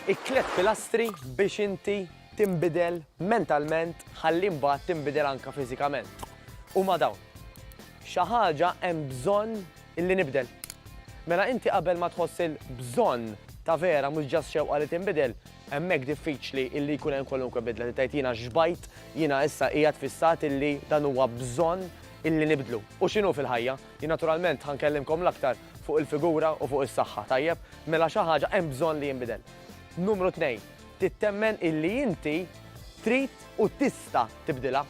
Ik-tliet pilastri biex inti tinbidel mentalment ħalli mbagħad tinbidel anke fiżikament. Huma dawn. Xi ħaġa hemm bżonn illi nibdel. Mela inti qabel ma tħoss il-bżonn ta' vera mhux ġast xewqa li tinbidel, hemmhekk diffiċli illi jkun hemm kwalunkwe bidla. Tgħid jiena xbajt, jiena issa qiegħed fissat illi dan huwa bżonn illi nibdlu. U x'inhu fil-ħajja? Jien naturalment ħankellimkom l-aktar fuq il-figura u fuq is-saħħa, tajjeb? Mela xi ħaġa hemm bżonn li jinbidel. Numru 2, tittemmen illi inti trid u tista' tibdilha.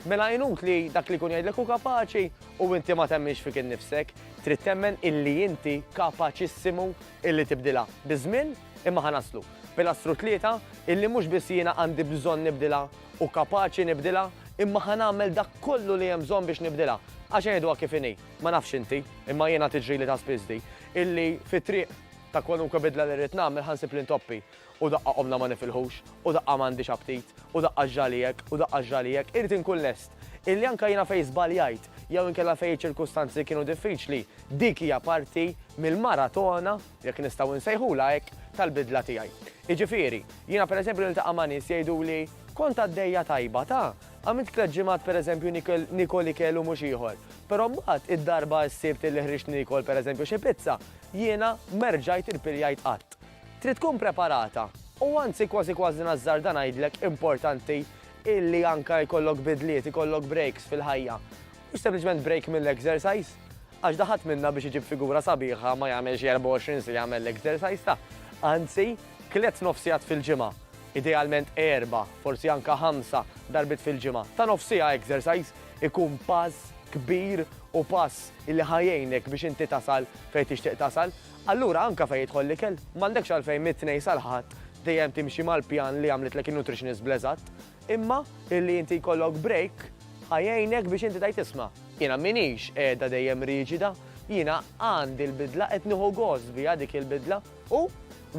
Mela jinut li dak li kun jgħidlek hu kapaċi u inti ma temmix fik innifsek, trid temmen illi inti kapaċissimu illi tibdilha. Biżmien imma ħanaslu. Pilastru 3 illi mhux biss jiena għandi bżonn nibdilha u kapaċi nibdilha, imma ħanagħmel dak kollu li hemm bżonn biex nibdilha. Għax ngħiduha kif inhi, ma nafx inti, imma jiena tiġri li ta' spiżdi, illi fit-triq ta' kwalunkwe bidla li rrid nagħmel ħansib l-intoppi u daqqa qomna ma nifilħux, u daqqa m'għandix aptit, u daqqa ġalijek, u daqqa ġalijek, irid inkun lest. Illi anke jiena fejn żbaljajt, jew inkella fejn ċirkustanzi kienu diffiċli, dik hija parti mill-maratona, jekk nistgħu nsejħula hekk, tal-bidla tiegħi. Jiġifieri, jiena pereżempju niltaqa' ma' nies jgħiduli kont għaddejja tajba ta' għamilt tliet ġimgħat pereżempju nikol ikel u mhux ieħor. Però mbagħad id-darba s-sibt illi ħriġt nikol pereżempju xi pizza, jiena merġajt irpiljajt qatt. Trid tkun preparata. U anzi kważi nażżar dan ngħidlek importanti illi anke jkollok bidliet, ikollok breaks fil-ħajja. Mhux sempliċement break mill-exercise, għax daħat minna biex iġib figura sabiħa ma jagħmel xi 24 si jagħmel l-exercise ta'. Anzi, tliet nofsijat fil-ġimgħa. Idealment 4, forsi anke 5 darbit fil-ġimgħa. Ta' nofsija exercise ikun pass kbir u pass illi ħajjejnek biex inti tasal fejn tixtieq tasal. Allura anke fejn jidħol l-ikel, m'għandekx għalfejn mit-tnejn sal-ħadd dejjem timxi mal-pjan li għamlitlek in-nutritionist bleżatt, imma illi inti jkollok break ħajjejnek biex inti tajt isma'. Jiena minix qiegħda dejjem riġida, jiena għandi l-bidla qed nieħu gost biha dik il-bidla u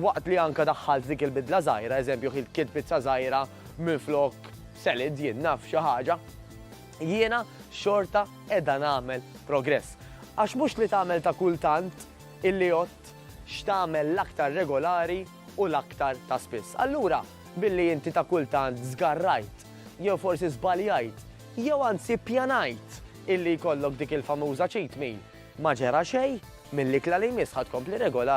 waqt li anke daħħalt dik il-bidla żgħira, eżempju kien pizza żgħira minflok salad jien naf xi ħaġa, jiena xorta qiegħda nagħmel progress. Għax mhux li tagħmel ta' kultant illi jott x'tagħmel l-aktar regolari u l-aktar ta' spiss. Allura, billi inti ta' kultant żgarrajt, jew forsi żbaljajt, jew anzi ppjanajt illi jkollok dik il-famuża cheat meal, ma ġara xejn milli kla li jmiss ħadd kompli regolari.